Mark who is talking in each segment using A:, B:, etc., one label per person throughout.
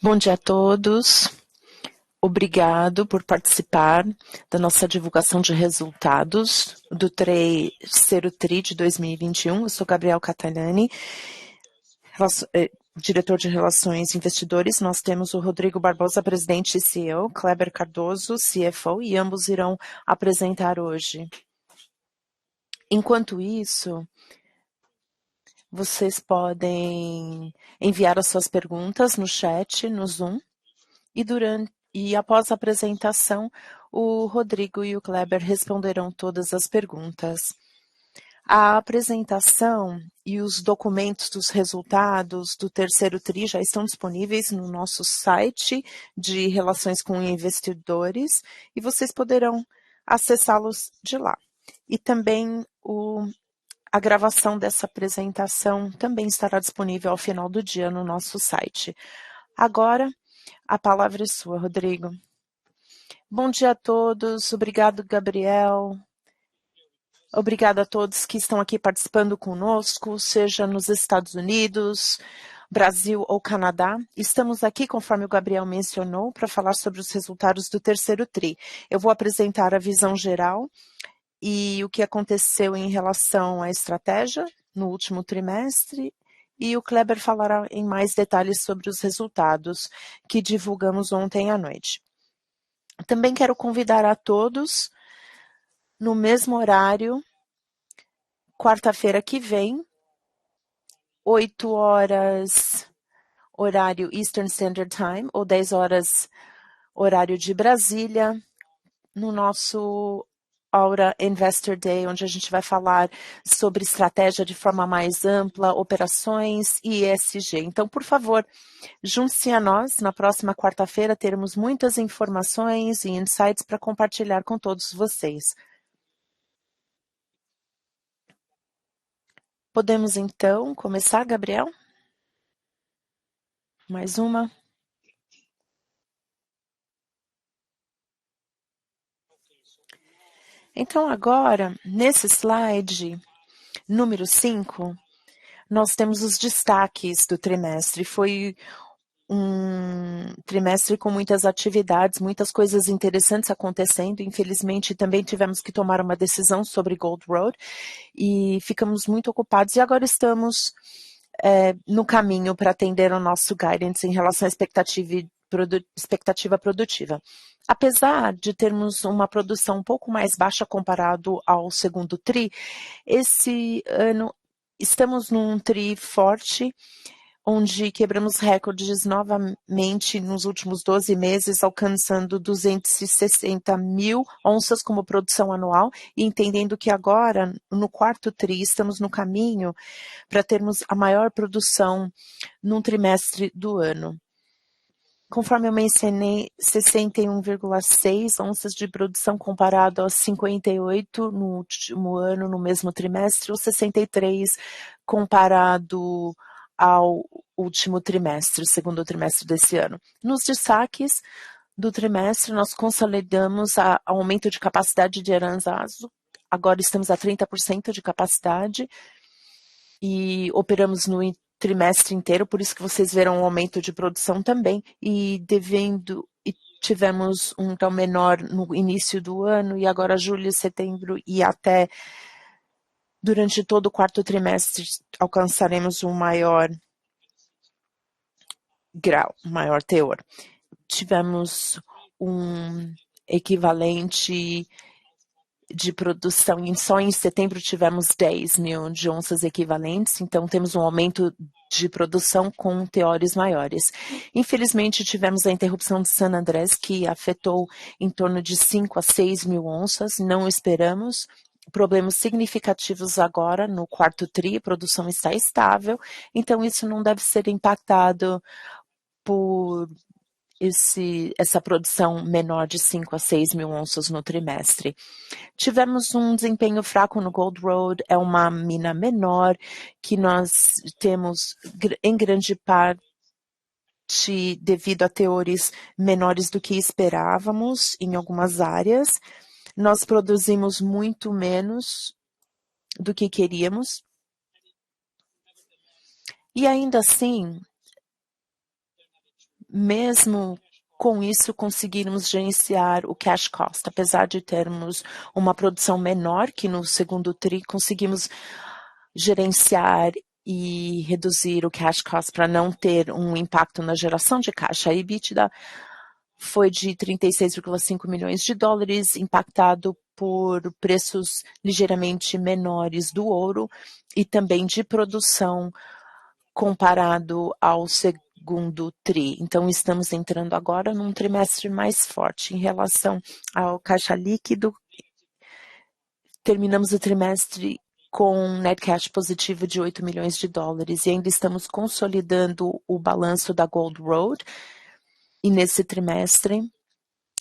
A: Bom dia a todos. Obrigado por participar da nossa divulgação de resultados do terceiro TRI de 2021. Eu sou Gabriel Catalani, diretor de Relações Investidores. Nós temos o Rodrigo Barbosa, presidente e CEO, Kleber Cardoso, CFO, e ambos irão apresentar hoje. Enquanto isso, vocês podem enviar as suas perguntas no chat, no Zoom, e após a apresentação, o Rodrigo e o Kleber responderão todas as perguntas. A apresentação e os documentos dos resultados do terceiro TRI já estão disponíveis no nosso site de Relações com Investidores e vocês poderão acessá-los de lá. E também a gravação dessa apresentação também estará disponível ao final do dia no nosso site. Agora, a palavra é sua, Rodrigo. Bom dia a todos. Obrigado, Gabriel. Obrigada a todos que estão aqui participando conosco, seja nos Estados Unidos, Brasil ou Canadá. Estamos aqui, conforme o Gabriel mencionou, para falar sobre os resultados do terceiro TRI. Eu vou apresentar a visão geral e o que aconteceu em relação à estratégia no último trimestre, e o Kleber falará em mais detalhes sobre os resultados que divulgamos ontem à noite. Também quero convidar a todos, no mesmo horário, quarta-feira que vem, 8 horas, horário Eastern Standard Time, ou 10 horas, horário de Brasília, no nosso Aura Investor Day, onde a gente vai falar sobre estratégia de forma mais ampla, operações e ESG. Então, por favor, junte-se a nós. Na próxima quarta-feira teremos muitas informações e insights para compartilhar com todos vocês. Podemos, então, começar, Gabriel? Mais uma. Então, agora, nesse slide número 5, nós temos os destaques do trimestre. Foi um trimestre com muitas atividades, muitas coisas interessantes acontecendo. Infelizmente, também tivemos que tomar uma decisão sobre Gold Road e ficamos muito ocupados. E agora estamos no caminho para atender ao nosso guidance em relação à expectativa produtiva. Apesar de termos uma produção um pouco mais baixa comparado ao segundo TRI, esse ano estamos num TRI forte, onde quebramos recordes novamente nos últimos 12 meses, alcançando 260 mil onças como produção anual, e entendendo que agora, no quarto TRI, estamos no caminho para termos a maior produção num trimestre do ano. Conforme eu mencionei, 61,6 onças de produção comparado aos 58 no último ano, no mesmo trimestre, ou 63 comparado ao último trimestre, segundo trimestre desse ano. Nos destaques do trimestre, nós consolidamos o aumento de capacidade de Aranzazu. Agora estamos a 30% de capacidade e operamos no trimestre inteiro, por isso que vocês verão um aumento de produção também, e tivemos um tão menor no início do ano, e agora julho, setembro e até durante todo o quarto trimestre alcançaremos um maior grau, um maior teor. Tivemos um equivalente de produção, só em setembro tivemos 10 mil de onças equivalentes, então temos um aumento de produção com teores maiores. Infelizmente, tivemos a interrupção de San Andrés, que afetou em torno de 5 a 6 mil onças, não esperamos problemas significativos agora no quarto TRI, a produção está estável, então isso não deve ser impactado por essa produção menor de 5 a 6 mil onças no trimestre. Tivemos um desempenho fraco no Gold Road, é uma mina menor que nós temos em grande parte devido a teores menores do que esperávamos em algumas áreas. Nós produzimos muito menos do que queríamos. E ainda assim, mesmo com isso, conseguimos gerenciar o cash cost. Apesar de termos uma produção menor que no segundo TRI, conseguimos gerenciar e reduzir o cash cost para não ter um impacto na geração de caixa. A EBITDA foi de 36,5 milhões de dólares, impactado por preços ligeiramente menores do ouro e também de produção comparado ao segundo TRI. Então, estamos entrando agora num trimestre mais forte. Em relação ao caixa líquido, terminamos o trimestre com um net cash positivo de 8 milhões de dólares e ainda estamos consolidando o balanço da Gold Road. E nesse trimestre,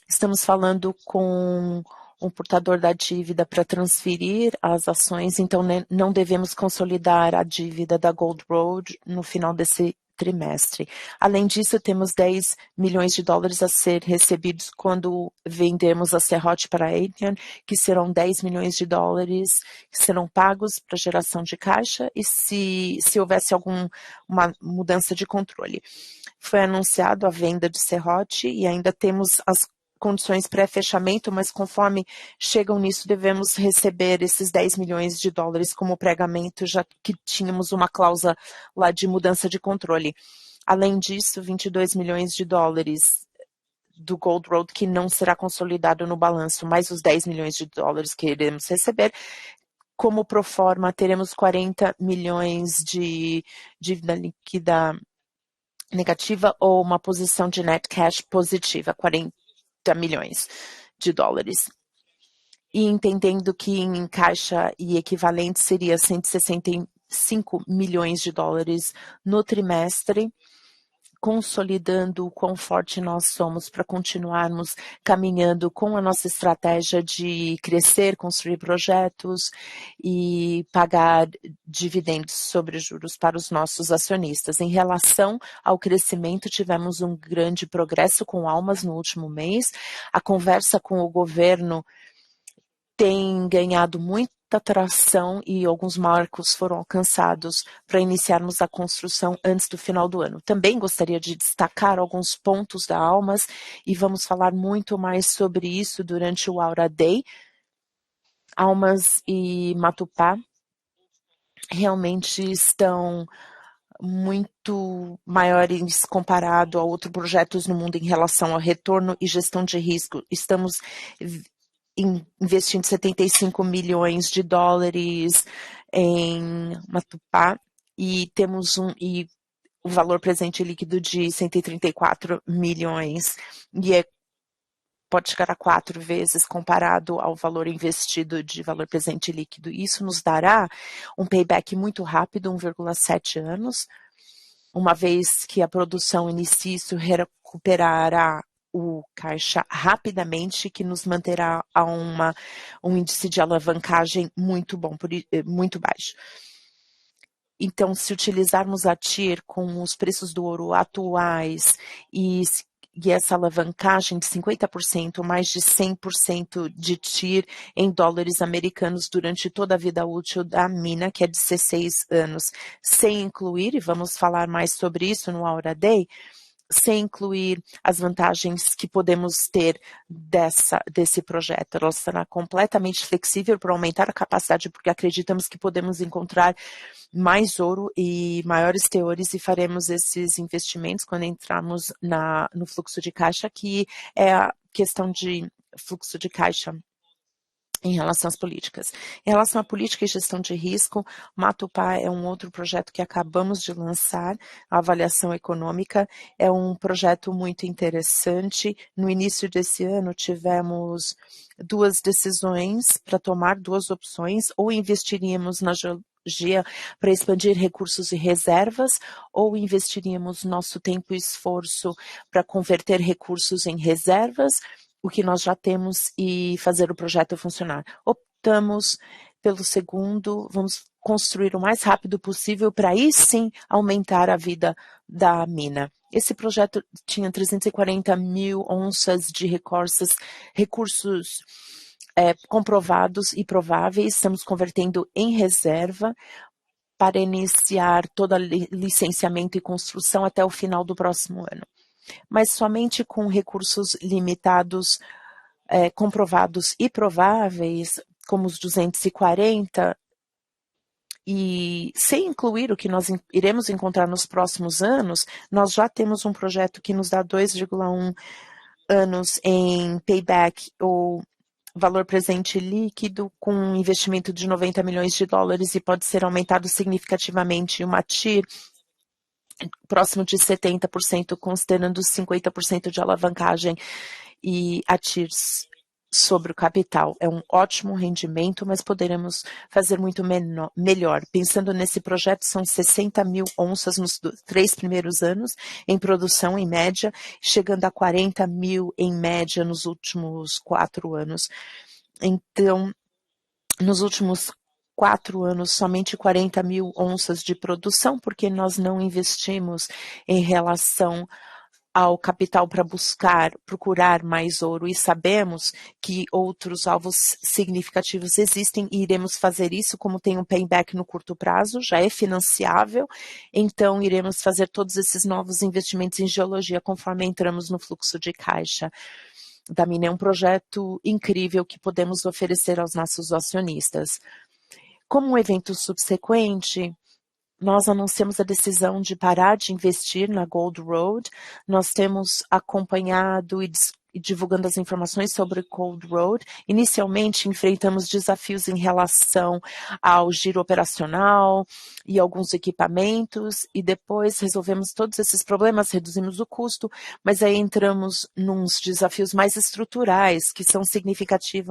A: estamos falando com um portador da dívida para transferir as ações, então não devemos consolidar a dívida da Gold Road no final desse trimestre. Além disso, temos 10 milhões de dólares a ser recebidos quando vendemos a serrote para a Adrian, que serão 10 milhões de dólares que serão pagos para geração de caixa e se houvesse alguma mudança de controle. Foi anunciado a venda de serrote e ainda temos as condições pré-fechamento, mas conforme chegam nisso, devemos receber esses 10 milhões de dólares como pregamento, já que tínhamos uma cláusula lá de mudança de controle. Além disso, 22 milhões de dólares do Gold Road que não será consolidado no balanço, mais os 10 milhões de dólares que iremos receber. Como proforma, teremos 40 milhões de dívida líquida negativa ou uma posição de net cash positiva, 40 milhões de dólares. E entendendo que em caixa e equivalente seria 165 milhões de dólares no trimestre, consolidando o quão forte nós somos para continuarmos caminhando com a nossa estratégia de crescer, construir projetos e pagar dividendos sobre juros para os nossos acionistas. Em relação ao crescimento, tivemos um grande progresso com Almas no último mês. A conversa com o governo tem ganhado muita tração e alguns marcos foram alcançados para iniciarmos a construção antes do final do ano. Também gostaria de destacar alguns pontos da Almas e vamos falar muito mais sobre isso durante o Aura Day. Almas e Matupá realmente estão muito maiores comparado a outros projetos no mundo em relação ao retorno e gestão de risco. Estamos investindo 75 milhões de dólares em Matupá e temos o valor presente líquido de 134 milhões e pode chegar a 4 vezes comparado ao valor investido de valor presente líquido. Isso nos dará um payback muito rápido, 1,7 anos, uma vez que a produção inicie, isso recuperará o caixa rapidamente, que nos manterá a um índice de alavancagem muito bom, muito baixo. Então, se utilizarmos a TIR com os preços do ouro atuais e essa alavancagem de 50%, mais de 100% de TIR em dólares americanos durante toda a vida útil da mina, que é de 16 anos, sem incluir, e vamos falar mais sobre isso no Aura Day, sem incluir as vantagens que podemos ter desse projeto. Ela será completamente flexível para aumentar a capacidade, porque acreditamos que podemos encontrar mais ouro e maiores teores e faremos esses investimentos quando entrarmos no fluxo de caixa, que é a questão de fluxo de caixa em relação às políticas. Em relação à política e gestão de risco, Matupá é um outro projeto que acabamos de lançar, a avaliação econômica, é um projeto muito interessante. No início desse ano, tivemos 2 decisões para tomar, 2 opções, ou investiríamos na geologia para expandir recursos e reservas, ou investiríamos nosso tempo e esforço para converter recursos em reservas, o que nós já temos, e fazer o projeto funcionar. Optamos pelo segundo, vamos construir o mais rápido possível para aí sim aumentar a vida da mina. Esse projeto tinha 340 mil onças de recursos comprovados e prováveis, estamos convertendo em reserva para iniciar todo o licenciamento e construção até o final do próximo ano. mas somente com recursos limitados, comprovados e prováveis, como os 240, e sem incluir o que nós iremos encontrar nos próximos anos, nós já temos um projeto que nos dá 2,1 anos em payback ou valor presente líquido, com um investimento de 90 milhões de dólares e pode ser aumentado significativamente. Uma TIR próximo de 70%, considerando 50% de alavancagem e a TIRs sobre o capital. É um ótimo rendimento, mas poderemos fazer muito melhor. Pensando nesse projeto, são 60 mil onças nos 3 primeiros anos em produção, em média, chegando a 40 mil em média nos últimos 4 anos. Então, nos últimos 4 anos, somente 40 mil onças de produção, porque nós não investimos em relação ao capital para procurar mais ouro, e sabemos que outros alvos significativos existem e iremos fazer isso, como tem um payback no curto prazo, já é financiável, então iremos fazer todos esses novos investimentos em geologia conforme entramos no fluxo de caixa da mina. É um projeto incrível que podemos oferecer aos nossos acionistas. Como um evento subsequente, nós anunciamos a decisão de parar de investir na Gold Road. Nós temos acompanhado e divulgando as informações sobre Gold Road. Inicialmente, enfrentamos desafios em relação ao giro operacional e alguns equipamentos, e depois resolvemos todos esses problemas, reduzimos o custo, mas aí entramos nos desafios mais estruturais, que são significativos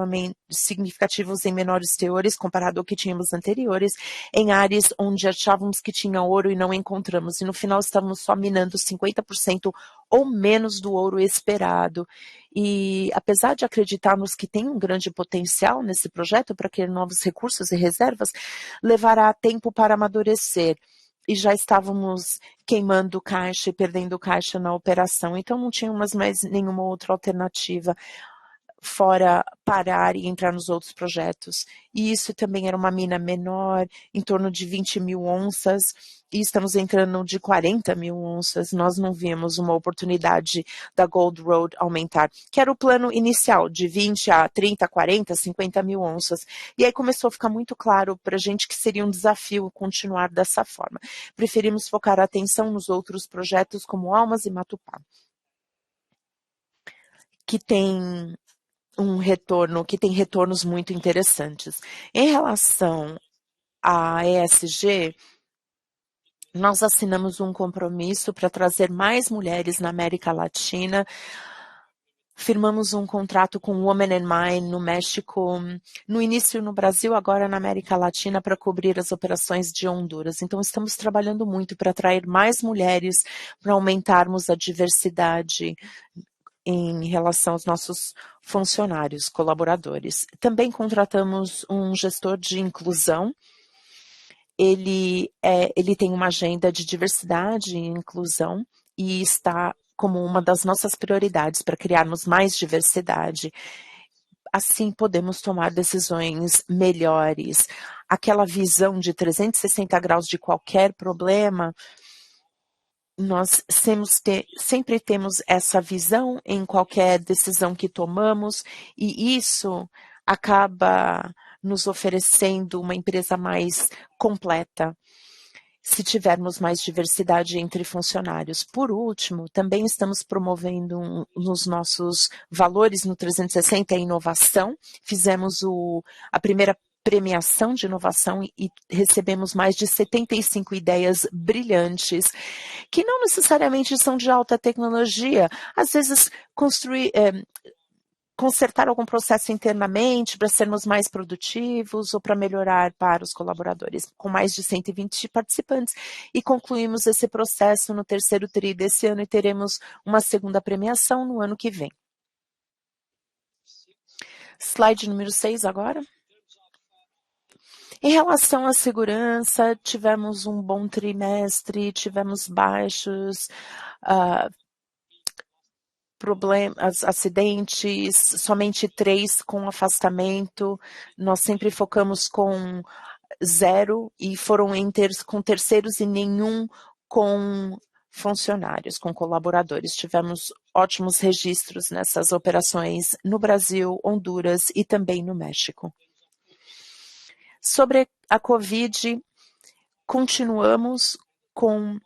A: em menores teores, comparado ao que tínhamos anteriores, em áreas onde achávamos que tinha ouro e não encontramos, e no final estávamos só minando 50% ou menos do ouro esperado. E apesar de acreditarmos que tem um grande potencial nesse projeto para criar novos recursos e reservas, levará tempo para amadurecer. E já estávamos queimando caixa e perdendo caixa na operação, então não tínhamos mais nenhuma outra alternativa fora parar e entrar nos outros projetos. E isso também era uma mina menor, em torno de 20 mil onças, e estamos entrando de 40 mil onças. Nós não vimos uma oportunidade da Gold Road aumentar, que era o plano inicial, de 20 a 30, 40, 50 mil onças. E aí começou a ficar muito claro para a gente que seria um desafio continuar dessa forma. Preferimos focar a atenção nos outros projetos, como Almas e Matupá, que tem retornos muito interessantes. Em relação à ESG, nós assinamos um compromisso para trazer mais mulheres na América Latina. Firmamos um contrato com Women in Mine no México, no início no Brasil, agora na América Latina, para cobrir as operações de Honduras. Então, estamos trabalhando muito para atrair mais mulheres, para aumentarmos a diversidade em relação aos nossos funcionários, colaboradores. Também contratamos um gestor de inclusão. Ele tem uma agenda de diversidade e inclusão e está como uma das nossas prioridades para criarmos mais diversidade. Assim podemos tomar decisões melhores. Aquela visão de 360 graus de qualquer problema, nós sempre temos essa visão em qualquer decisão que tomamos, e isso acaba nos oferecendo uma empresa mais completa, se tivermos mais diversidade entre funcionários. Por último, também estamos promovendo nos nossos valores no 360 a inovação. Fizemos a primeira premiação de inovação e recebemos mais de 75 ideias brilhantes, que não necessariamente são de alta tecnologia. Às vezes, consertar algum processo internamente para sermos mais produtivos ou para melhorar para os colaboradores, com mais de 120 participantes. E concluímos esse processo no terceiro TRI desse ano e teremos uma segunda premiação no ano que vem. Slide número 6 agora. Em relação à segurança, tivemos um bom trimestre, tivemos baixos problemas, acidentes, somente 3 com afastamento. Nós sempre focamos com 0 e foram com terceiros e nenhum com funcionários, com colaboradores. Tivemos ótimos registros nessas operações no Brasil, Honduras e também no México. Sobre a Covid, continuamos com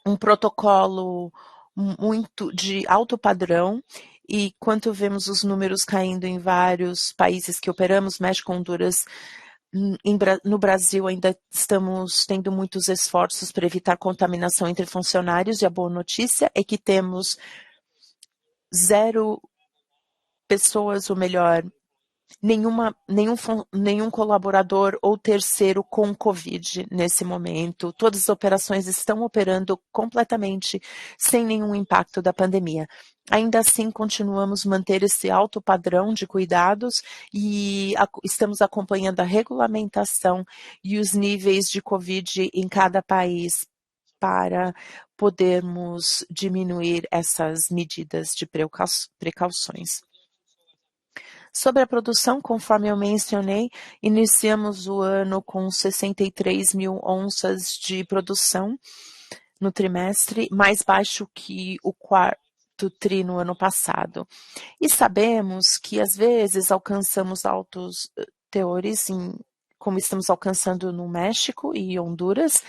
A: um protocolo muito de alto padrão e quando vemos os números caindo em vários países que operamos, México, Honduras, no Brasil ainda estamos tendo muitos esforços para evitar contaminação entre funcionários e a boa notícia é que temos 0 pessoas, ou melhor, nenhum colaborador ou terceiro com Covid nesse momento. Todas as operações estão operando completamente sem nenhum impacto da pandemia. Ainda assim, continuamos manter esse alto padrão de cuidados e estamos acompanhando a regulamentação e os níveis de Covid em cada país para podermos diminuir essas medidas de precauções. Sobre a produção, conforme eu mencionei, iniciamos o ano com 63 mil onças de produção no trimestre, mais baixo que o quarto tri no ano passado. E sabemos que às vezes alcançamos altos teores, como estamos alcançando no México e Honduras,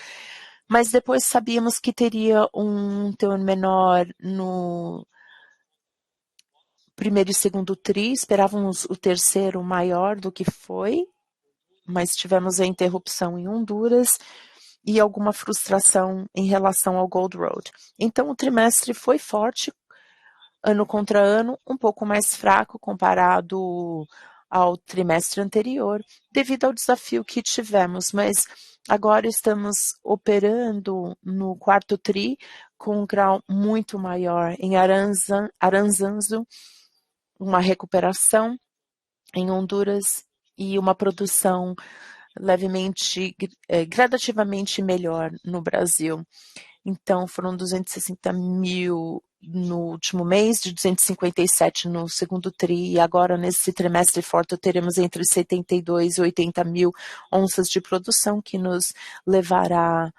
A: mas depois sabíamos que teria um teor menor no primeiro e segundo tri, esperávamos o terceiro maior do que foi, mas tivemos a interrupção em Honduras e alguma frustração em relação ao Gold Road. Então, o trimestre foi forte, ano contra ano, um pouco mais fraco comparado ao trimestre anterior, devido ao desafio que tivemos, mas agora estamos operando no quarto tri com um grau muito maior em Aranzanzu, uma recuperação em Honduras e uma produção gradativamente melhor no Brasil. Então, foram 260 mil no último mês, de 257 no segundo tri, e agora nesse trimestre forte teremos entre 72 e 80 mil onças de produção, que nos levará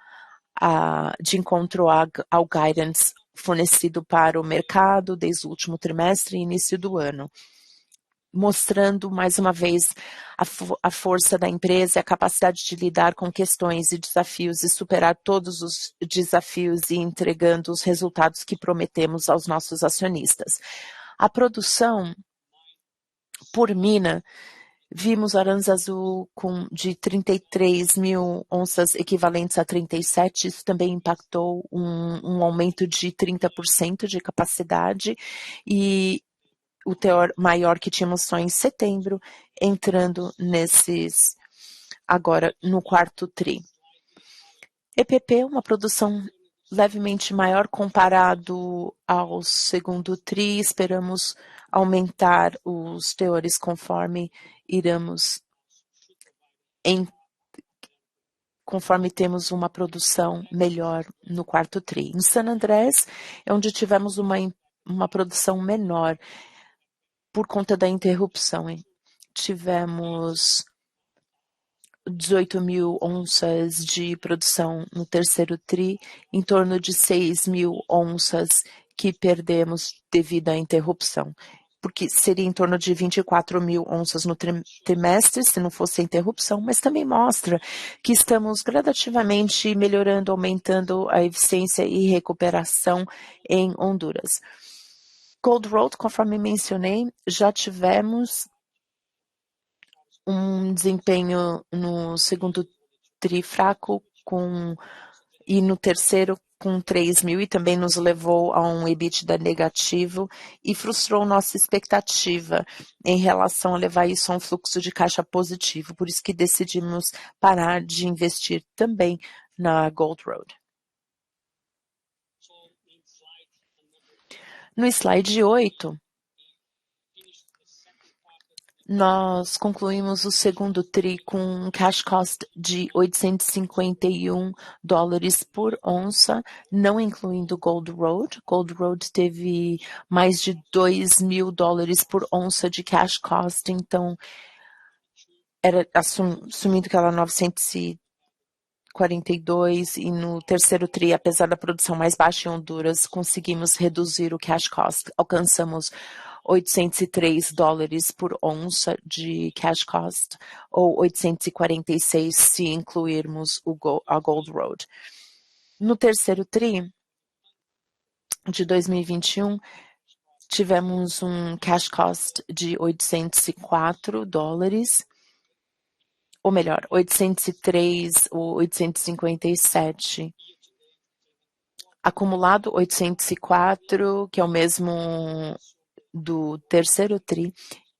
A: de encontro ao guidance fornecido para o mercado desde o último trimestre e início do ano, mostrando mais uma vez a força da empresa e a capacidade de lidar com questões e desafios e superar todos os desafios e entregando os resultados que prometemos aos nossos acionistas. A produção por mina, vimos Aranzazu de 33 mil onças equivalentes a 37, isso também impactou um aumento de 30% de capacidade e o teor maior que tínhamos só em setembro, entrando agora no quarto tri. EPP, uma produção levemente maior comparado ao segundo tri, esperamos aumentar os teores conforme conforme temos uma produção melhor no quarto tri. Em San Andrés, é onde tivemos uma produção menor por conta da interrupção. Tivemos 18 mil onças de produção no terceiro tri, em torno de 6 mil onças que perdemos devido à interrupção, porque seria em torno de 24 mil onças no trimestre, se não fosse a interrupção, mas também mostra que estamos gradativamente melhorando, aumentando a eficiência e recuperação em Honduras. Gold Road, conforme mencionei, já tivemos um desempenho no segundo tri fraco e no terceiro com 3 mil e também nos levou a um EBITDA negativo e frustrou nossa expectativa em relação a levar isso a um fluxo de caixa positivo. Por isso que decidimos parar de investir também na Gold Road. No slide 8, nós concluímos o segundo tri com um cash cost de $851 por onça, não incluindo Gold Road. Gold Road teve mais de $2.000 por onça de cash cost, então, assumindo que ela 42 e no terceiro TRI, apesar da produção mais baixa em Honduras, conseguimos reduzir o cash cost, alcançamos $803 por onça de cash cost, ou 846 se incluirmos a Gold Road. No terceiro TRI de 2021, tivemos um cash cost de $804, ou melhor, 803 ou 857. Acumulado 804, que é o mesmo do terceiro TRI,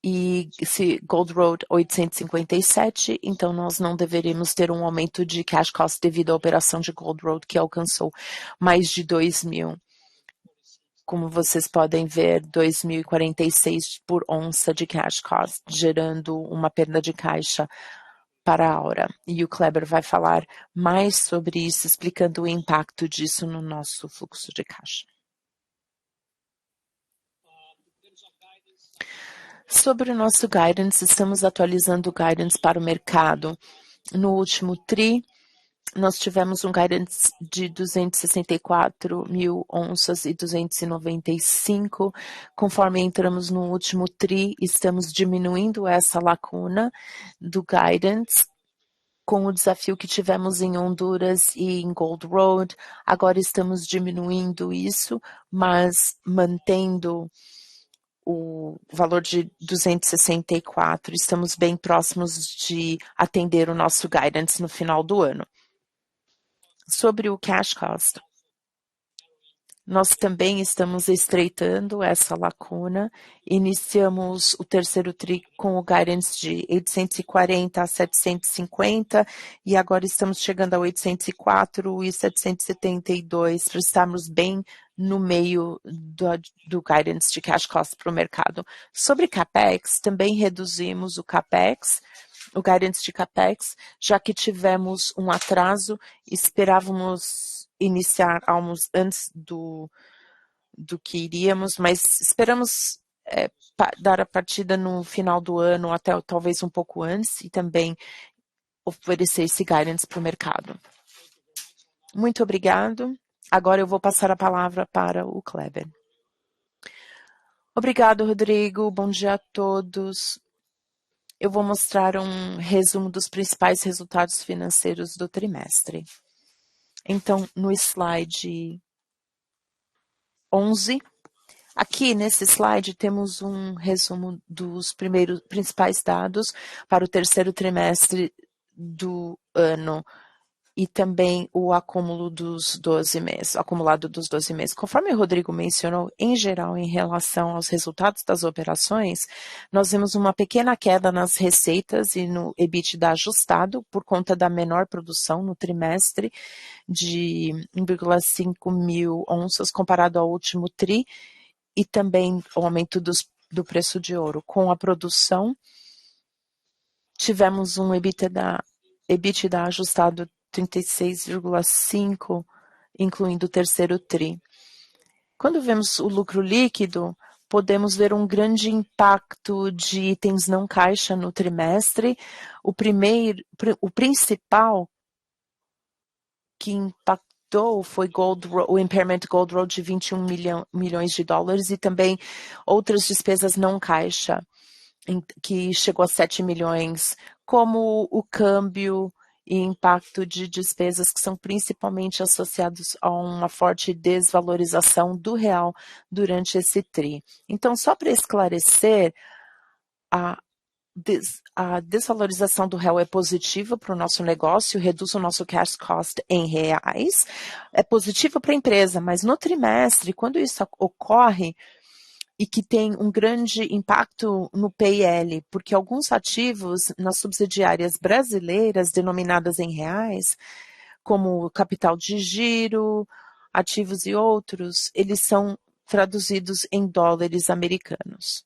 A: e se Gold Road 857, então nós não deveríamos ter um aumento de cash cost devido à operação de Gold Road, que alcançou mais de 2.000. Como vocês podem ver, 2.046 por onça de cash cost, gerando uma perda de caixa para a Aura. E o Kleber vai falar mais sobre isso, explicando o impacto disso no nosso fluxo de caixa. Sobre o nosso guidance, estamos atualizando o guidance para o mercado. No último TRI, nós tivemos um guidance de 264 mil onças e 295. Conforme entramos no último TRI, estamos diminuindo essa lacuna do guidance com o desafio que tivemos em Honduras e em Gold Road. Agora estamos diminuindo isso, mas mantendo o valor de 264. Estamos bem próximos de atender o nosso guidance no final do ano. Sobre o cash cost, nós também estamos estreitando essa lacuna. Iniciamos o terceiro TRI com o guidance de 840 a 750 e agora estamos chegando a 804 e 772 para estarmos bem no meio do guidance de cash cost para o mercado. Sobre CAPEX, também reduzimos o CAPEX, o guidance de CAPEX, já que tivemos um atraso, esperávamos iniciar antes do que iríamos, mas esperamos dar a partida no final do ano, até talvez um pouco antes, e também oferecer esse guidance para o mercado. Muito obrigado. Agora eu vou passar a palavra para o Kleber. Obrigado, Rodrigo. Bom dia a todos. Eu vou mostrar um resumo dos principais resultados financeiros do trimestre. Então, no slide 11, aqui nesse slide temos um resumo dos principais dados para o terceiro trimestre do ano e também o acúmulo dos 12 meses, acumulado dos 12 meses. Conforme o Rodrigo mencionou, em geral, em relação aos resultados das operações, nós vimos uma pequena queda nas receitas e no EBITDA ajustado por conta da menor produção no trimestre de 1,5 mil onças comparado ao último TRI e também o aumento do preço de ouro. Com a produção, tivemos um EBITDA ajustado 36,5, incluindo o terceiro TRI. Quando vemos o lucro líquido, podemos ver um grande impacto de itens não caixa no trimestre. O principal que impactou foi o impairment Gold Road de 21 milhões de dólares e também outras despesas não caixa, que chegou a 7 milhões, como o câmbio e impacto de despesas que são principalmente associados a uma forte desvalorização do real durante esse TRI. Então, só para esclarecer, a desvalorização do real é positiva para o nosso negócio, reduz o nosso cash cost em reais, é positivo para a empresa, mas no trimestre, quando isso ocorre, e que tem um grande impacto no PL, porque alguns ativos nas subsidiárias brasileiras denominadas em reais, como capital de giro, ativos e outros, eles são traduzidos em dólares americanos.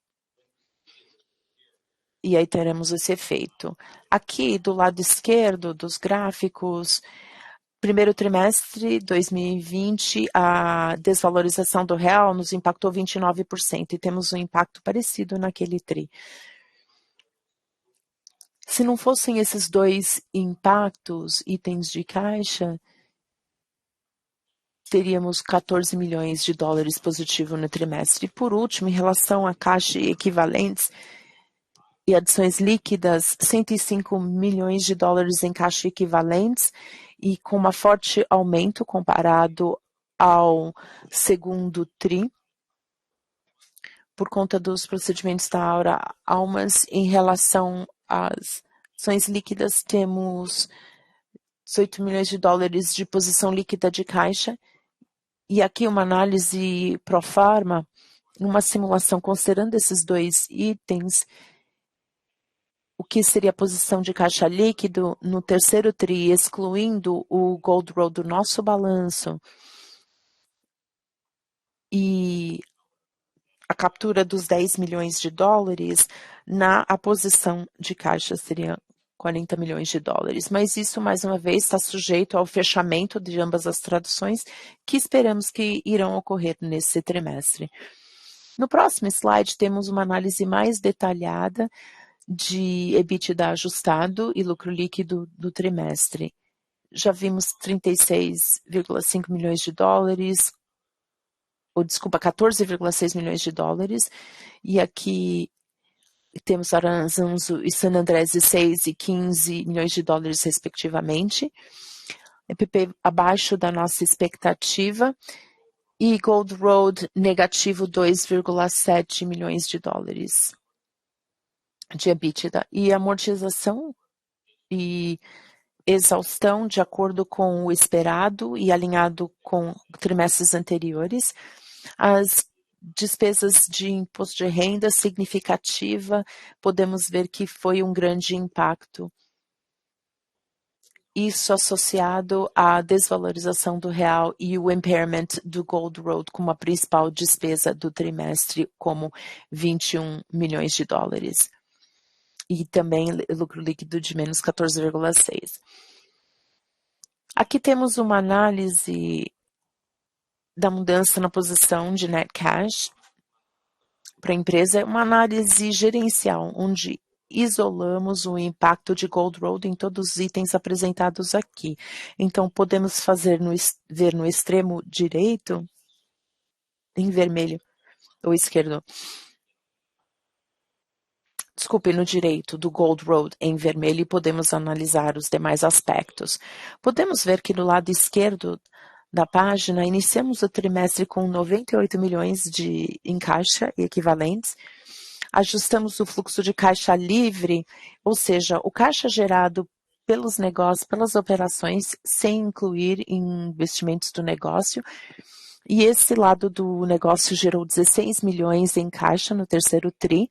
A: E aí teremos esse efeito. Aqui do lado esquerdo dos gráficos, primeiro trimestre 2020, a desvalorização do real nos impactou 29% e temos um impacto parecido naquele TRI. Se não fossem esses dois impactos, itens de caixa, teríamos 14 milhões de dólares positivo no trimestre. E por último, em relação a caixa e equivalentes e adições líquidas, 105 milhões de dólares em caixa equivalentes e com um forte aumento comparado ao segundo TRI, por conta dos procedimentos da Aura Almas. Em relação às ações líquidas, temos 18 milhões de dólares de posição líquida de caixa. E aqui uma análise pro forma, uma simulação considerando esses dois itens, o que seria a posição de caixa líquido no terceiro TRI, excluindo o Gold Road do nosso balanço e a captura dos 10 milhões de dólares, a posição de caixa seria 40 milhões de dólares. Mas isso, mais uma vez, está sujeito ao fechamento de ambas as traduções, que esperamos que irão ocorrer nesse trimestre. No próximo slide, temos uma análise mais detalhada de EBITDA ajustado e lucro líquido do trimestre. Já vimos 36,5 milhões de dólares, ou desculpa, 14,6 milhões de dólares, e aqui temos Aranzanzo e San Andrés de 6 e 15 milhões de dólares, respectivamente. EPP abaixo da nossa expectativa, e Gold Road negativo 2,7 milhões de dólares de EBITDA. E amortização e exaustão de acordo com o esperado e alinhado com trimestres anteriores. As despesas de imposto de renda significativa, podemos ver que foi um grande impacto. Isso associado à desvalorização do real e o impairment do Gold Road como a principal despesa do trimestre, como 21 milhões de dólares. E também lucro líquido de menos 14,6. Aqui temos uma análise da mudança na posição de net cash para a empresa, uma análise gerencial, onde isolamos o impacto de Gold Road em todos os itens apresentados aqui. Então, podemos ver no extremo direito, em vermelho, ou esquerdo, desculpe, no direito do Gold Road em vermelho, e podemos analisar os demais aspectos. Podemos ver que no lado esquerdo da página, iniciamos o trimestre com 98 milhões em caixa e equivalentes, ajustamos o fluxo de caixa livre, ou seja, o caixa gerado pelos negócios, pelas operações, sem incluir investimentos do negócio, e esse lado do negócio gerou 16 milhões em caixa no terceiro TRI.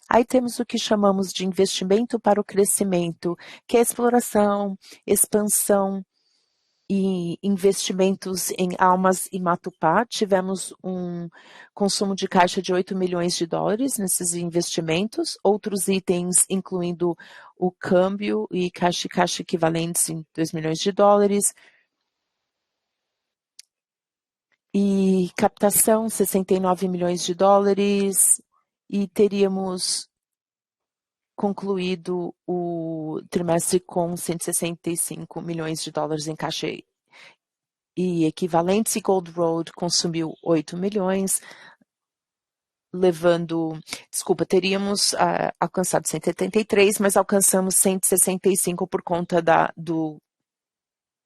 A: Aí temos o que chamamos de investimento para o crescimento, que é exploração, expansão e investimentos em Almas e Matupá. Tivemos um consumo de caixa de 8 milhões de dólares nesses investimentos. Outros itens, incluindo o câmbio e caixa equivalentes em 2 milhões de dólares. E captação, 69 milhões de dólares. E teríamos concluído o trimestre com 165 milhões de dólares em caixa e equivalentes, e Gold Road consumiu 8 milhões, teríamos alcançado 173, mas alcançamos 165 por conta do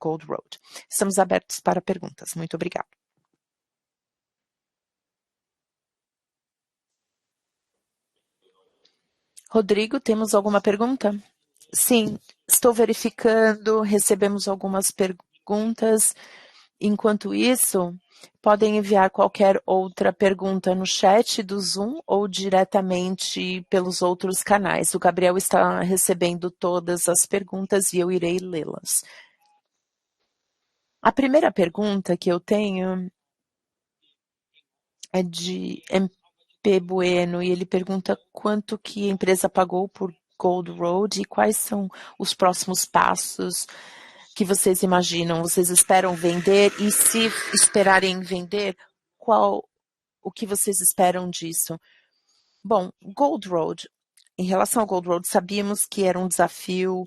A: Gold Road. Estamos abertos para perguntas. Muito obrigada. Rodrigo, temos alguma pergunta? Sim, estou verificando, recebemos algumas perguntas. Enquanto isso, podem enviar qualquer outra pergunta no chat do Zoom ou diretamente pelos outros canais. O Gabriel está recebendo todas as perguntas e eu irei lê-las. A primeira pergunta que eu tenho é de MP Bueno, e ele pergunta quanto que a empresa pagou por Gold Road e quais são os próximos passos que vocês imaginam. Vocês esperam vender? E se esperarem vender, o que vocês esperam disso? Bom, Gold Road, em relação ao Gold Road, sabíamos que era um desafio,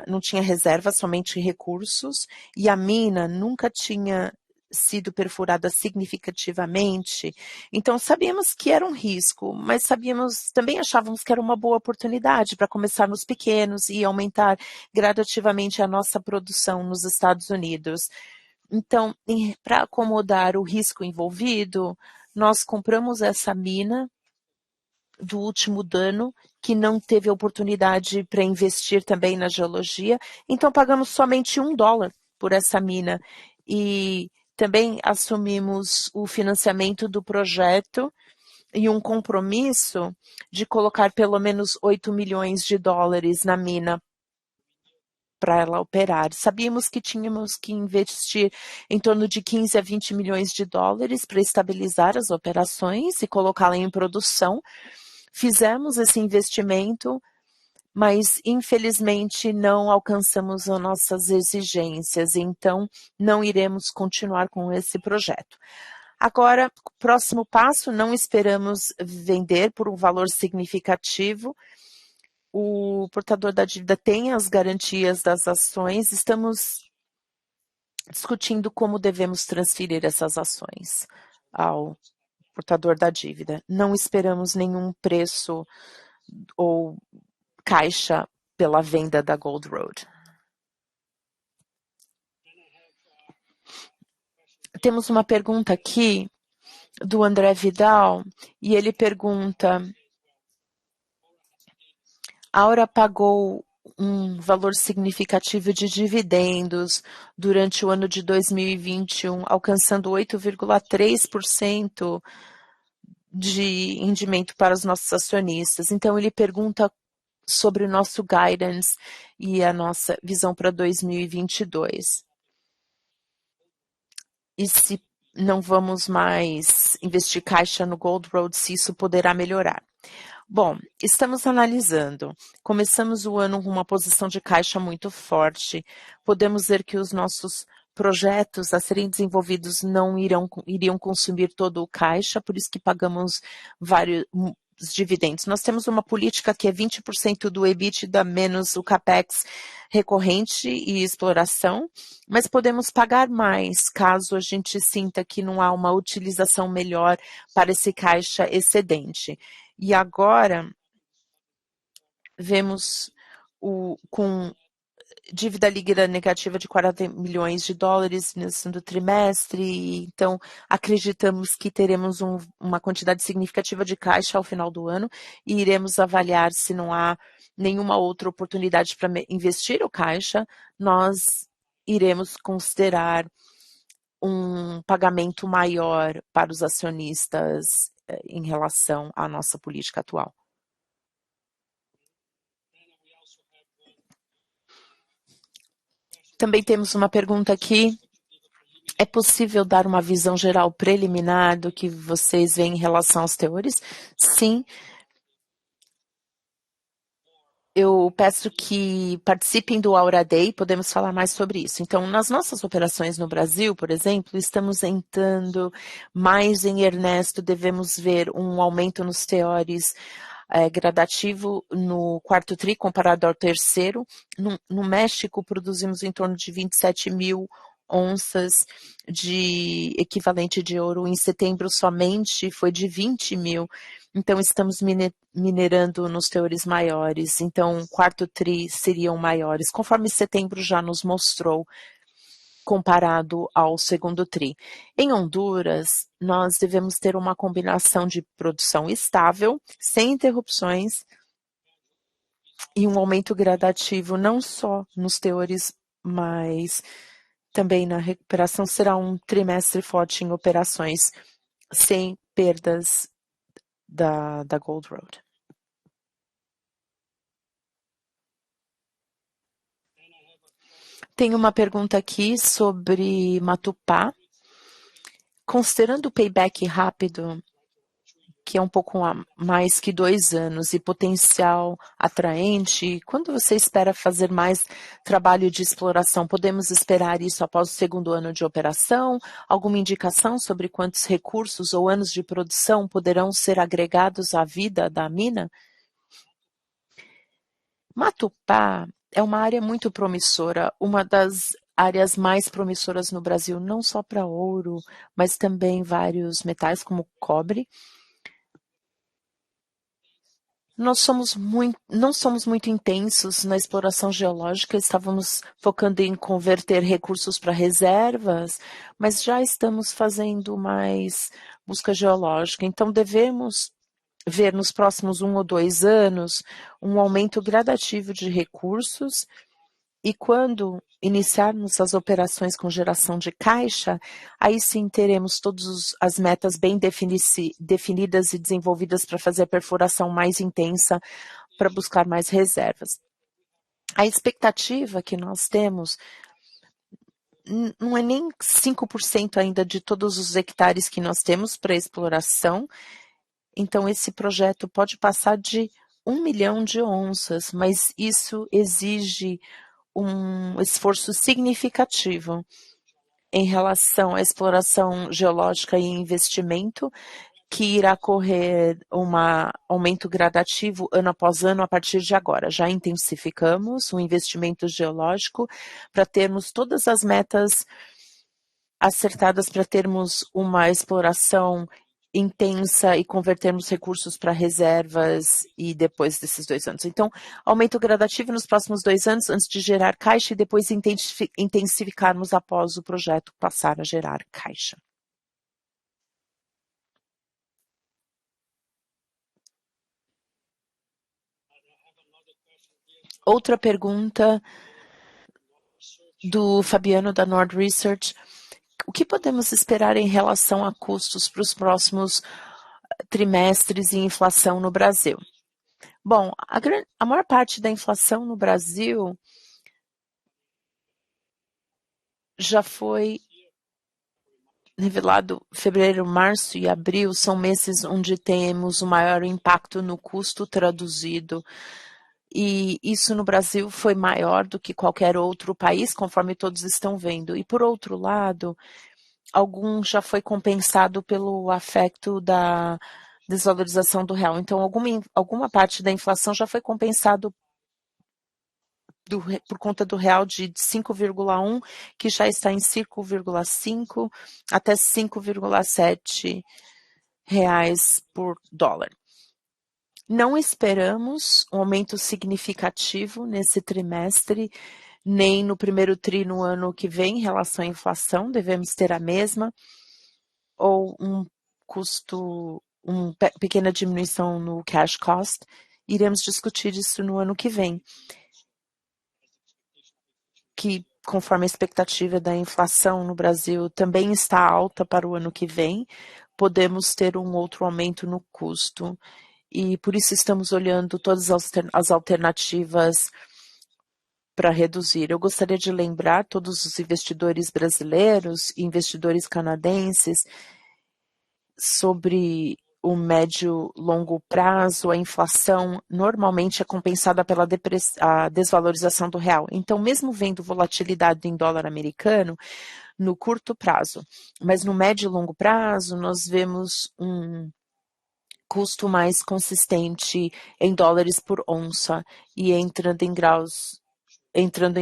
A: não tinha reserva, somente recursos, e a mina nunca tinha sido perfurada significativamente, então sabíamos que era um risco, mas também achávamos que era uma boa oportunidade para começar nos pequenos e aumentar gradativamente a nossa produção nos Estados Unidos. Então, para acomodar o risco envolvido, nós compramos essa mina do último dano, que não teve oportunidade para investir também na geologia, então pagamos somente $1 por essa mina. E também assumimos o financiamento do projeto e um compromisso de colocar pelo menos $8 milhões na mina para ela operar. Sabíamos que tínhamos que investir em torno de 15 a 20 milhões de dólares para estabilizar as operações e colocá-la em produção. Fizemos esse investimento, mas infelizmente não alcançamos as nossas exigências, então não iremos continuar com esse projeto. Agora, próximo passo, não esperamos vender por um valor significativo. O portador da dívida tem as garantias das ações, estamos discutindo como devemos transferir essas ações ao portador da dívida. Não esperamos nenhum preço ou caixa pela venda da Gold Road. Temos uma pergunta aqui do André Vidal, e ele pergunta: a Aura pagou um valor significativo de dividendos durante o ano de 2021, alcançando 8,3% de rendimento para os nossos acionistas. Então, ele pergunta sobre o nosso guidance e a nossa visão para 2022. E se não vamos mais investir caixa no Gold Road, se isso poderá melhorar. Bom, estamos analisando. Começamos o ano com uma posição de caixa muito forte. Podemos ver que os nossos projetos a serem desenvolvidos não iriam consumir todo o caixa, por isso que pagamos vários dividendos. Nós temos uma política que é 20% do EBITDA menos o CAPEX recorrente e exploração, mas podemos pagar mais caso a gente sinta que não há uma utilização melhor para esse caixa excedente. E agora, vemos com dívida líquida negativa de $40 milhões no segundo trimestre, então acreditamos que teremos uma quantidade significativa de caixa ao final do ano e iremos avaliar se não há nenhuma outra oportunidade para investir o caixa, nós iremos considerar um pagamento maior para os acionistas em relação à nossa política atual. Também temos uma pergunta aqui. É possível dar uma visão geral preliminar do que vocês veem em relação aos teores? Sim. Eu peço que participem do Aura Day, podemos falar mais sobre isso. Então, nas nossas operações no Brasil, por exemplo, estamos entrando mais em earnest, devemos ver um aumento nos teores gradativo no quarto tri comparado ao terceiro. No México, produzimos em torno de 27 mil onças de equivalente de ouro. Em setembro, somente foi de 20 mil. Então, estamos minerando nos teores maiores. Então, quarto tri seriam maiores, conforme setembro já nos mostrou, comparado ao segundo tri. Em Honduras, nós devemos ter uma combinação de produção estável, sem interrupções, e um aumento gradativo não só nos teores, mas também na recuperação. Será um trimestre forte em operações, sem perdas da Gold Road. Tem uma pergunta aqui sobre Matupá. Considerando o payback rápido que é um pouco mais que 2 anos e potencial atraente, quando você espera fazer mais trabalho de exploração? Podemos esperar isso após o segundo ano de operação? Alguma indicação sobre quantos recursos ou anos de produção poderão ser agregados à vida da mina? Matupá é uma área muito promissora, uma das áreas mais promissoras no Brasil, não só para ouro, mas também vários metais como cobre. Não somos muito intensos na exploração geológica, estávamos focando em converter recursos para reservas, mas já estamos fazendo mais busca geológica. Então, devemos ver nos próximos 1 ou 2 anos um aumento gradativo de recursos e quando iniciarmos as operações com geração de caixa, aí sim teremos todas as metas bem definidas e desenvolvidas para fazer a perfuração mais intensa, para buscar mais reservas. A expectativa que nós temos não é nem 5% ainda de todos os hectares que nós temos para exploração, então esse projeto pode passar de 1 milhão de onças, mas isso exige um esforço significativo em relação à exploração geológica e investimento, que irá correr um aumento gradativo ano após ano a partir de agora. Já intensificamos o investimento geológico para termos todas as metas acertadas, para termos uma exploração intensa e convertermos recursos para reservas e depois desses 2 anos. Então, aumento gradativo nos próximos 2 anos, antes de gerar caixa e depois intensificarmos após o projeto passar a gerar caixa. Outra pergunta do Fabiano da Nord Research. O que podemos esperar em relação a custos para os próximos trimestres e inflação no Brasil? Bom, a maior parte da inflação no Brasil já foi revelado. Fevereiro, março e abril são meses onde temos o maior impacto no custo traduzido. E isso no Brasil foi maior do que qualquer outro país, conforme todos estão vendo. E por outro lado, algum já foi compensado pelo afeto da desvalorização do real. Então, alguma parte da inflação já foi compensado por conta do real de 5,1, que já está em 5,5 até 5,7 reais por dólar. Não esperamos um aumento significativo nesse trimestre, nem no primeiro tri no ano que vem em relação à inflação, devemos ter a mesma, ou uma pequena diminuição no cash cost. Iremos discutir isso no ano que vem, que conforme a expectativa da inflação no Brasil também está alta para o ano que vem, podemos ter um outro aumento no custo. E por isso estamos olhando todas as alternativas para reduzir. Eu gostaria de lembrar todos os investidores brasileiros e investidores canadenses sobre o médio-longo prazo. A inflação normalmente é compensada pela a desvalorização do real. Então, mesmo vendo volatilidade em dólar americano, no curto prazo, mas no médio e longo prazo, nós vemos um custo mais consistente em dólares por onça e entrando em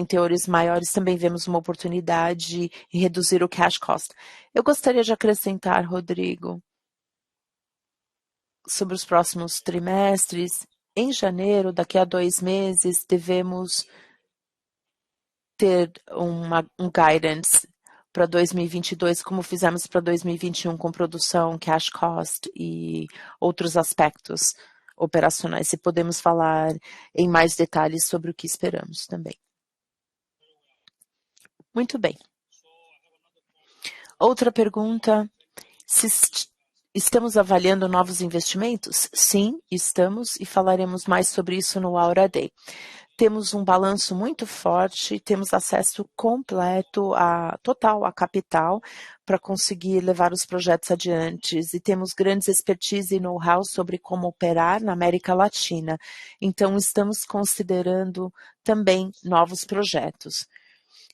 A: teores maiores, também vemos uma oportunidade em reduzir o cash cost. Eu gostaria de acrescentar, Rodrigo, sobre os próximos trimestres. Em janeiro, daqui a 2 meses, devemos ter um guidance para 2022, como fizemos para 2021, com produção, cash cost e outros aspectos operacionais. E podemos falar em mais detalhes sobre o que esperamos também. Muito bem. Outra pergunta: se estamos avaliando novos investimentos? Sim, estamos, e falaremos mais sobre isso no Aura Day. Temos um balanço muito forte, temos acesso completo, total à capital, para conseguir levar os projetos adiante, e temos grandes expertise e know-how sobre como operar na América Latina. Então, estamos considerando também novos projetos.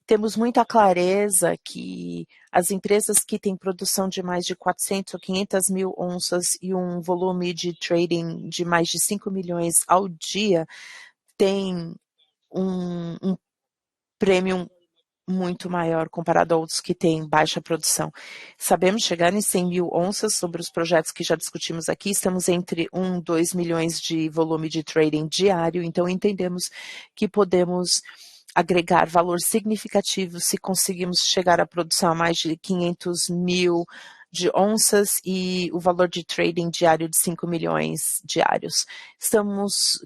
A: Temos muita clareza que as empresas que têm produção de mais de 400 ou 500 mil onças e um volume de trading de mais de 5 milhões ao dia têm um prêmio muito maior comparado a outros que têm baixa produção. Sabemos chegar em 100 mil onças sobre os projetos que já discutimos aqui, estamos entre 1 e 2 milhões de volume de trading diário, então entendemos que podemos agregar valor significativo se conseguimos chegar à produção a mais de 500 mil de onças e o valor de trading diário de 5 milhões diários.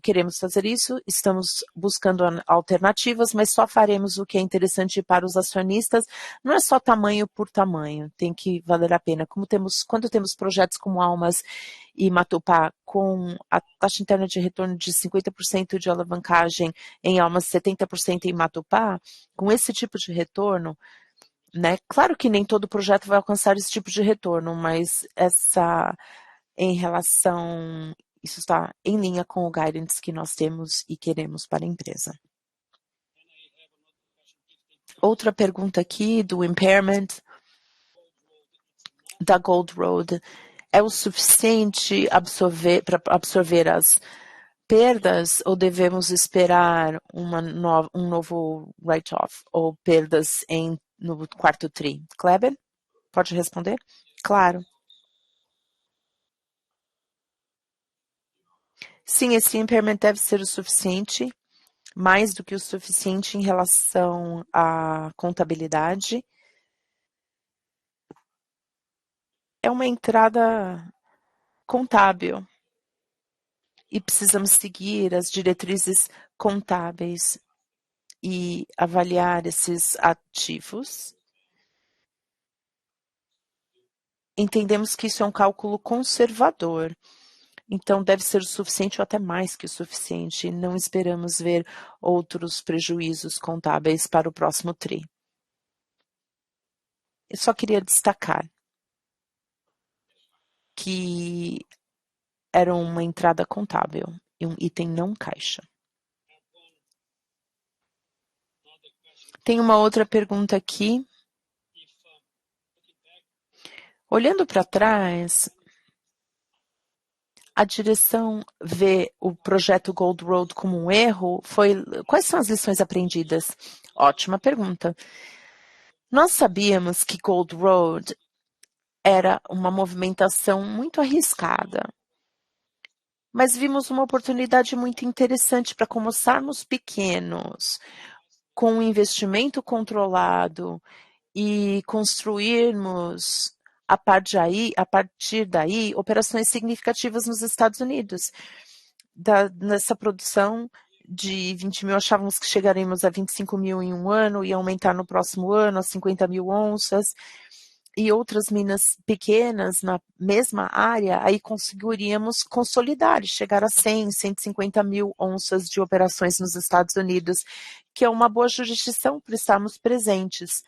A: Queremos fazer isso, estamos buscando alternativas, mas só faremos o que é interessante para os acionistas. Não é só tamanho por tamanho, tem que valer a pena. Quando temos projetos como Almas e Matupá com a taxa interna de retorno de 50% de alavancagem em Almas, 70% em Matupá, com esse tipo de retorno, né? Claro que nem todo projeto vai alcançar esse tipo de retorno, mas isso está em linha com o guidance que nós temos e queremos para a empresa. Outra pergunta aqui do impairment da Gold Road. É o suficiente para absorver as perdas ou devemos esperar um novo write-off ou perdas no quarto TRI? Kleber, pode responder? Claro. Sim, esse impairment deve ser o suficiente, mais do que o suficiente em relação à contabilidade. É uma entrada contábil e precisamos seguir as diretrizes contábeis e avaliar esses ativos. Entendemos que isso é um cálculo conservador, então deve ser o suficiente ou até mais que o suficiente. Não esperamos ver outros prejuízos contábeis para o próximo TRI. Eu só queria destacar que era uma entrada contábil e um item não caixa. Tem uma outra pergunta aqui. Olhando para trás, a direção vê o projeto Gold Road como um erro? Quais são as lições aprendidas? Ótima pergunta. Nós sabíamos que Gold Road era uma movimentação muito arriscada, mas vimos uma oportunidade muito interessante para começarmos pequenos, com um investimento controlado e construirmos a partir daí operações significativas nos Estados Unidos. Nessa produção de 20 mil, achávamos que chegaremos a 25 mil em um ano e aumentar no próximo ano a 50 mil onças. E outras minas pequenas na mesma área, aí conseguiríamos consolidar e chegar a 100, 150 mil onças de operações nos Estados Unidos, que é uma boa jurisdição para estarmos presentes.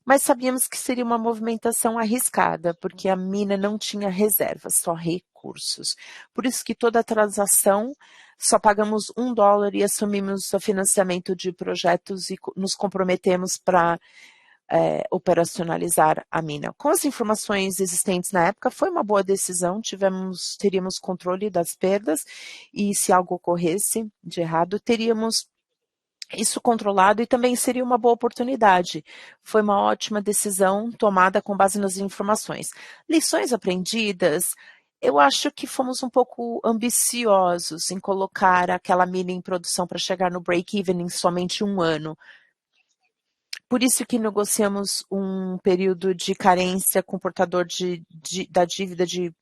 A: Mas sabíamos que seria uma movimentação arriscada, porque a mina não tinha reservas, só recursos. Por isso que toda a transação só pagamos $1 e assumimos o financiamento de projetos e nos comprometemos para operacionalizar a mina. Com as informações existentes na época, foi uma boa decisão, teríamos controle das perdas e se algo ocorresse de errado, teríamos isso controlado e também seria uma boa oportunidade. Foi uma ótima decisão tomada com base nas informações. Lições aprendidas, eu acho que fomos um pouco ambiciosos em colocar aquela mina em produção para chegar no break-even em somente um ano. Por isso que negociamos um período de carência com o portador da dívida de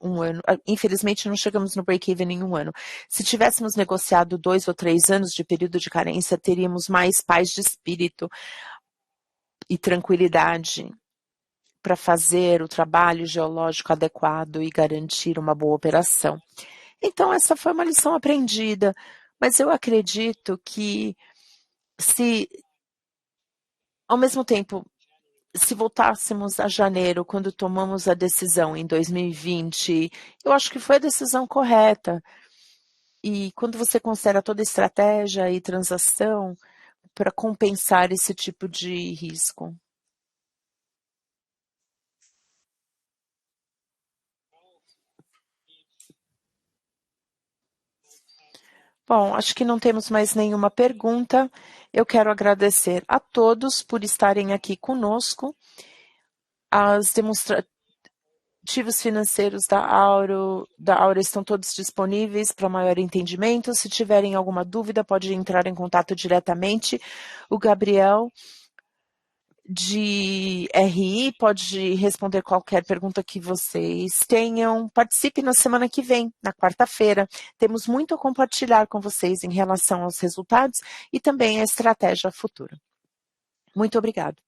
A: um ano. Infelizmente, não chegamos no break-even em um ano. Se tivéssemos negociado 2 ou 3 anos de período de carência, teríamos mais paz de espírito e tranquilidade para fazer o trabalho geológico adequado e garantir uma boa operação. Então, essa foi uma lição aprendida. Mas eu acredito que se, ao mesmo tempo, se voltássemos a janeiro, quando tomamos a decisão em 2020, eu acho que foi a decisão correta. E quando você considera toda a estratégia e transação para compensar esse tipo de risco. Bom, acho que não temos mais nenhuma pergunta. Eu quero agradecer a todos por estarem aqui conosco. As demonstrativos financeiros da Auro estão todos disponíveis para maior entendimento. Se tiverem alguma dúvida, pode entrar em contato diretamente. O Gabriel de RI pode responder qualquer pergunta que vocês tenham. Participe na semana que vem, na quarta-feira. Temos muito a compartilhar com vocês em relação aos resultados e também a estratégia futura. Muito obrigado.